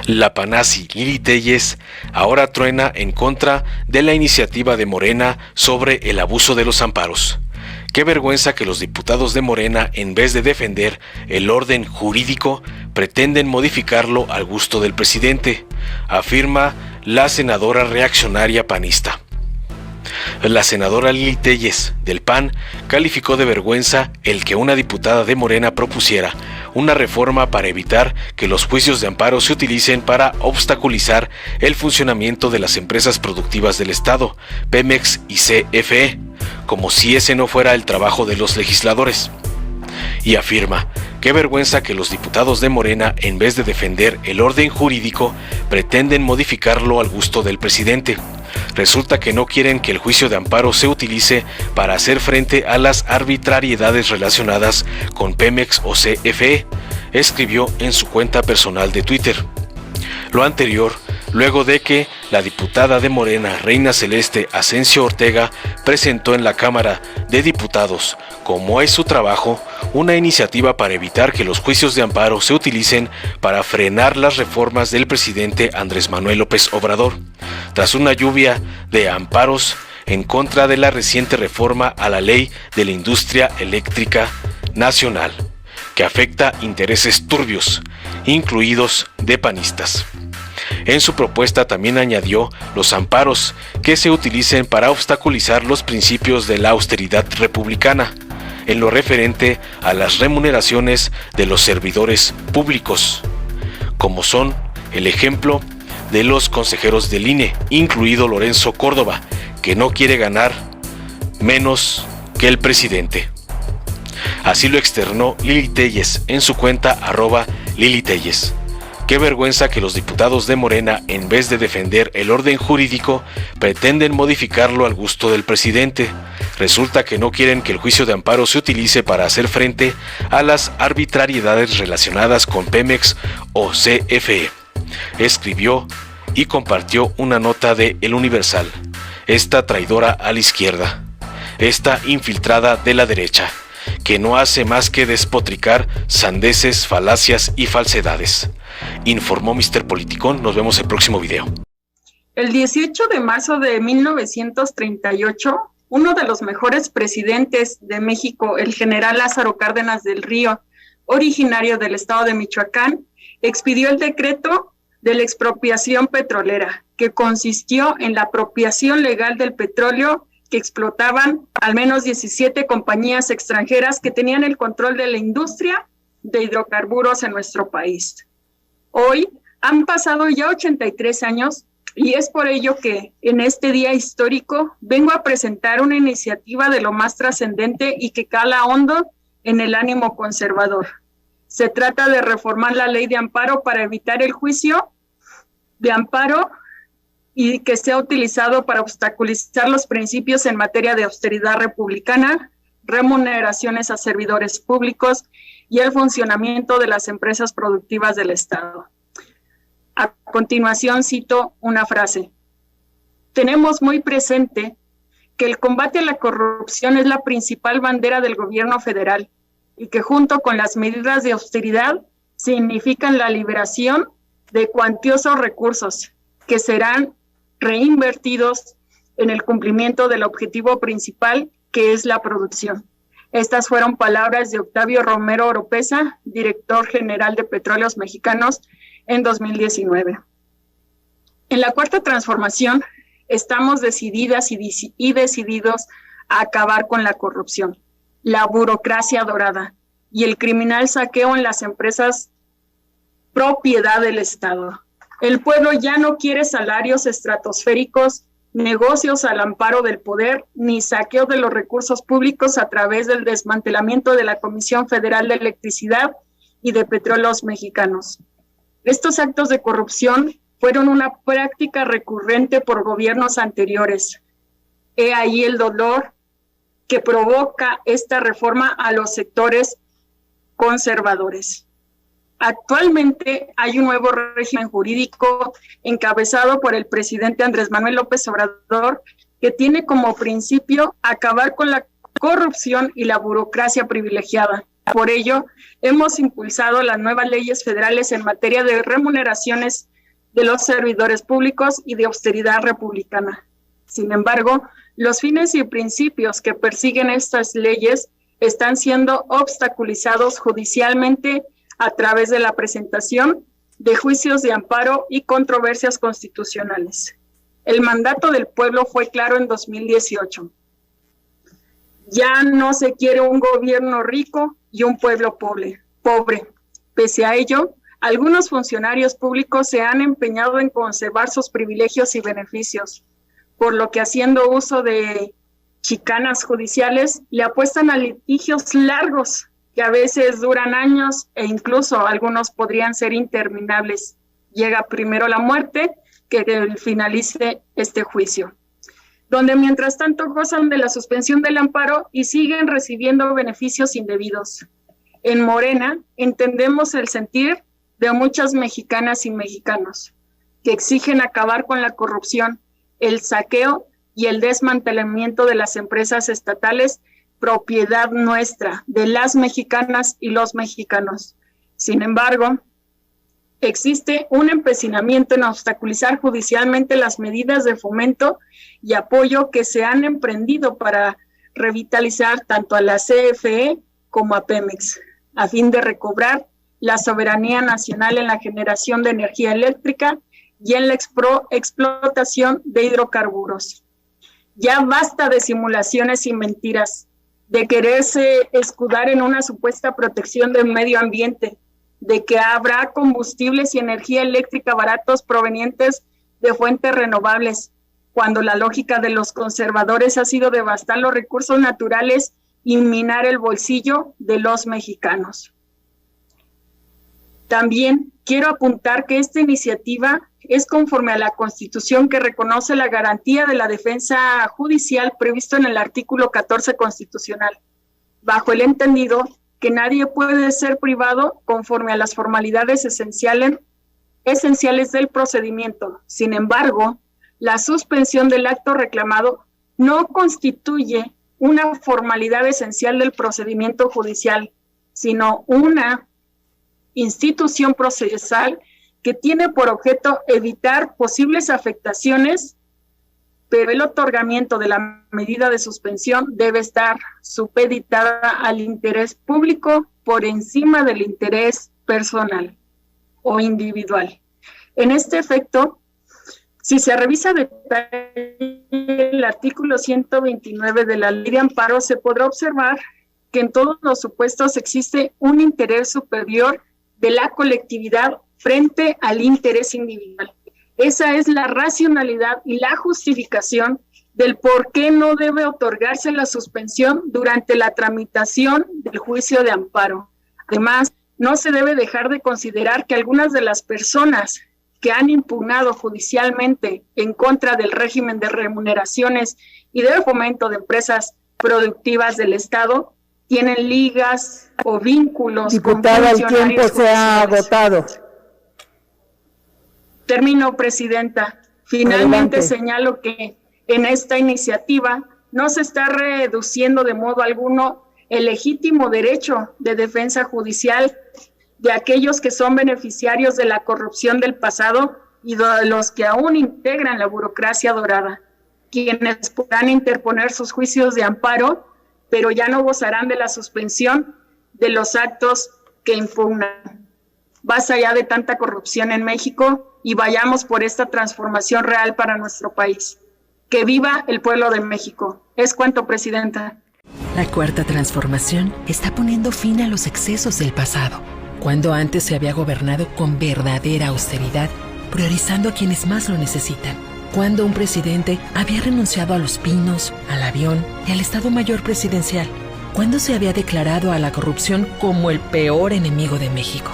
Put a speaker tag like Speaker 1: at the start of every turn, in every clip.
Speaker 1: La Panasi Lili Téllez ahora truena en contra de la iniciativa de Morena sobre el abuso de los amparos. Qué vergüenza que los diputados de Morena, en vez de defender el orden jurídico, pretenden modificarlo al gusto del presidente, afirma la senadora reaccionaria panista. La senadora Lili Téllez, del PAN, calificó de vergüenza el que una diputada de Morena propusiera una reforma para evitar que los juicios de amparo se utilicen para obstaculizar el funcionamiento de las empresas productivas del Estado, Pemex y CFE, como si ese no fuera el trabajo de los legisladores. Y afirma, qué vergüenza que los diputados de Morena, en vez de defender el orden jurídico, pretenden modificarlo al gusto del presidente. Resulta que no quieren que el juicio de amparo se utilice para hacer frente a las arbitrariedades relacionadas con Pemex o CFE, escribió en su cuenta personal de Twitter. Lo anterior, luego de que la diputada de Morena, Reina Celeste Asensio Ortega, presentó en la Cámara de Diputados, como es su trabajo, una iniciativa para evitar que los juicios de amparo se utilicen para frenar las reformas del presidente Andrés Manuel López Obrador, tras una lluvia de amparos en contra de la reciente reforma a la Ley de la Industria Eléctrica Nacional, que afecta intereses turbios, incluidos de panistas. En su propuesta también añadió los amparos que se utilicen para obstaculizar los principios de la austeridad republicana, en lo referente a las remuneraciones de los servidores públicos, como son el ejemplo de los consejeros del INE, incluido Lorenzo Córdoba, que no quiere ganar menos que el presidente. Así lo externó Lili Téllez en su cuenta @Lili Téllez. Qué vergüenza que los diputados de Morena, en vez de defender el orden jurídico, pretenden modificarlo al gusto del presidente. Resulta que no quieren que el juicio de amparo se utilice para hacer frente a las arbitrariedades relacionadas con Pemex o CFE, escribió y compartió una nota de El Universal. Esta traidora a la izquierda, esta infiltrada de la derecha, que no hace más que despotricar sandeces, falacias y falsedades, informó Mr. Politicón. Nos vemos en el próximo video.
Speaker 2: El 18 de marzo de 1938, uno de los mejores presidentes de México, el general Lázaro Cárdenas del Río, originario del estado de Michoacán, expidió el decreto de la expropiación petrolera, que consistió en la apropiación legal del petróleo que explotaban al menos 17 compañías extranjeras que tenían el control de la industria de hidrocarburos en nuestro país. Hoy han pasado ya 83 años y es por ello que en este día histórico vengo a presentar una iniciativa de lo más trascendente y que cala hondo en el ánimo conservador. Se trata de reformar la ley de amparo para evitar el juicio de amparo y que sea utilizado para obstaculizar los principios en materia de austeridad republicana, remuneraciones a servidores públicos y el funcionamiento de las empresas productivas del Estado. A continuación cito una frase. Tenemos muy presente que el combate a la corrupción es la principal bandera del gobierno federal y que junto con las medidas de austeridad significan la liberación de cuantiosos recursos que serán reinvertidos en el cumplimiento del objetivo principal, que es la producción. Estas fueron palabras de Octavio Romero Oropesa, director general de Petróleos Mexicanos, en 2019. En la Cuarta Transformación estamos decididas y decididos a acabar con la corrupción, la burocracia dorada y el criminal saqueo en las empresas propiedad del Estado. El pueblo ya no quiere salarios estratosféricos, negocios al amparo del poder, ni saqueo de los recursos públicos a través del desmantelamiento de la Comisión Federal de Electricidad y de Petróleos Mexicanos. Estos actos de corrupción fueron una práctica recurrente por gobiernos anteriores. He ahí el dolor que provoca esta reforma a los sectores conservadores. Actualmente hay un nuevo régimen jurídico encabezado por el presidente Andrés Manuel López Obrador que tiene como principio acabar con la corrupción y la burocracia privilegiada. Por ello, hemos impulsado las nuevas leyes federales en materia de remuneraciones de los servidores públicos y de austeridad republicana. Sin embargo, los fines y principios que persiguen estas leyes están siendo obstaculizados judicialmente a través de la presentación de juicios de amparo y controversias constitucionales. El mandato del pueblo fue claro en 2018. Ya no se quiere un gobierno rico y un pueblo pobre. Pese a ello, algunos funcionarios públicos se han empeñado en conservar sus privilegios y beneficios, por lo que haciendo uso de chicanas judiciales le apuestan a litigios largos que a veces duran años e incluso algunos podrían ser interminables. Llega primero la muerte que finalice este juicio, donde mientras tanto gozan de la suspensión del amparo y siguen recibiendo beneficios indebidos. En Morena entendemos el sentir de muchas mexicanas y mexicanos que exigen acabar con la corrupción, el saqueo y el desmantelamiento de las empresas estatales, propiedad nuestra, de las mexicanas y los mexicanos. Sin embargo, existe un empecinamiento en obstaculizar judicialmente las medidas de fomento y apoyo que se han emprendido para revitalizar tanto a la CFE como a Pemex, a fin de recobrar la soberanía nacional en la generación de energía eléctrica y en la explotación de hidrocarburos. Ya basta de simulaciones y mentiras, de quererse escudar en una supuesta protección del medio ambiente, de que habrá combustibles y energía eléctrica baratos provenientes de fuentes renovables, cuando la lógica de los conservadores ha sido devastar los recursos naturales y minar el bolsillo de los mexicanos. También quiero apuntar que esta iniciativa es conforme a la Constitución, que reconoce la garantía de la defensa judicial previsto en el artículo 14 constitucional, bajo el entendido que nadie puede ser privado conforme a las formalidades esenciales del procedimiento. Sin embargo, la suspensión del acto reclamado no constituye una formalidad esencial del procedimiento judicial, sino una institución procesal que tiene por objeto evitar posibles afectaciones, pero el otorgamiento de la medida de suspensión debe estar supeditada al interés público por encima del interés personal o individual. En este efecto, si se revisa detalle el artículo 129 de la Ley de Amparo, se podrá observar que en todos los supuestos existe un interés superior de la colectividad frente al interés individual. Esa es la racionalidad y la justificación del por qué no debe otorgarse la suspensión durante la tramitación del juicio de amparo. Además, no se debe dejar de considerar que algunas de las personas que han impugnado judicialmente en contra del régimen de remuneraciones y del fomento de empresas productivas del Estado tienen ligas o vínculos.
Speaker 3: Diputada, el tiempo se ha agotado.
Speaker 2: Termino, Presidenta. Finalmente
Speaker 3: Adelante.
Speaker 2: señalo que en esta iniciativa no se está reduciendo de modo alguno el legítimo derecho de defensa judicial de aquellos que son beneficiarios de la corrupción del pasado y de los que aún integran la burocracia dorada, quienes podrán interponer sus juicios de amparo, pero ya no gozarán de la suspensión de los actos que impugnan. Basta ya de tanta corrupción en México y vayamos por esta transformación real para nuestro país. ¡Que viva el pueblo de México! Es cuanto, Presidenta.
Speaker 4: La Cuarta Transformación está poniendo fin a los excesos del pasado, cuando antes se había gobernado con verdadera austeridad, priorizando a quienes más lo necesitan. Cuando un presidente había renunciado a los pinos, al avión y al Estado Mayor Presidencial. Cuando se había declarado a la corrupción como el peor enemigo de México.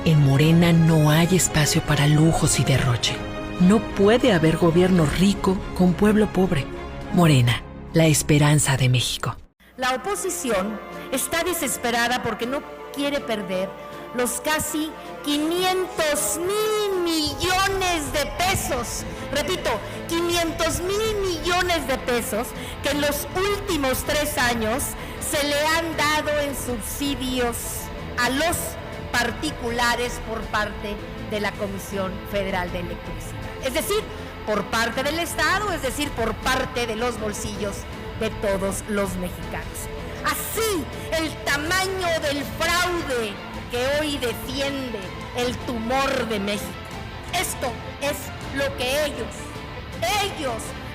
Speaker 4: En Morena no hay espacio para lujos y derroche. No puede haber gobierno rico con pueblo pobre. Morena, la esperanza de México.
Speaker 5: La oposición está desesperada porque no quiere perder los casi 500,000 millones de pesos. Repito, 500,000 millones de pesos que en los últimos 3 años se le han dado en subsidios a los particulares por parte de la Comisión Federal de Electricidad. Es decir, por parte del Estado, es decir, por parte de los bolsillos de todos los mexicanos. Así, el tamaño del fraude que hoy defiende el tumor de México. Esto es lo que ellos,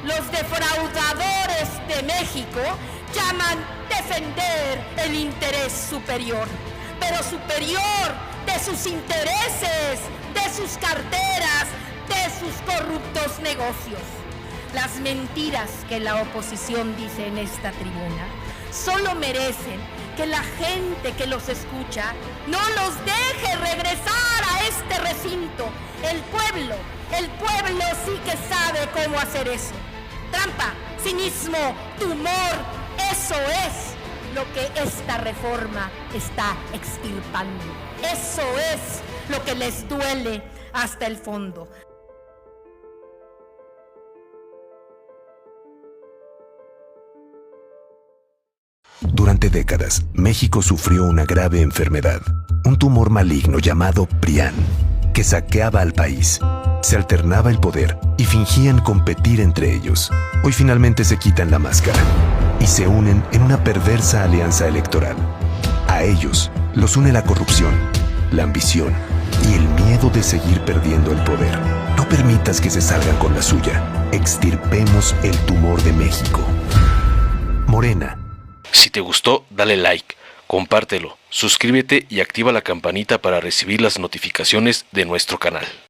Speaker 5: los defraudadores de México, llaman defender el interés superior, pero superior de sus intereses, de sus carteras, de sus corruptos negocios. Las mentiras que la oposición dice en esta tribuna solo merecen que la gente que los escucha no los deje regresar a este recinto. El pueblo sí que sabe cómo hacer eso. Trampa, cinismo, tumor, eso es lo que esta reforma está extirpando. Eso es lo que les duele hasta el fondo.
Speaker 6: Durante décadas, México sufrió una grave enfermedad, un tumor maligno llamado PRIAN, que saqueaba al país. Se alternaba el poder y fingían competir entre ellos. Hoy finalmente se quitan la máscara y se unen en una perversa alianza electoral. A ellos los une la corrupción, la ambición y el miedo de seguir perdiendo el poder. No permitas que se salgan con la suya. Extirpemos el tumor de México. Morena.
Speaker 1: Si te gustó, dale like, compártelo, suscríbete y activa la campanita para recibir las notificaciones de nuestro canal.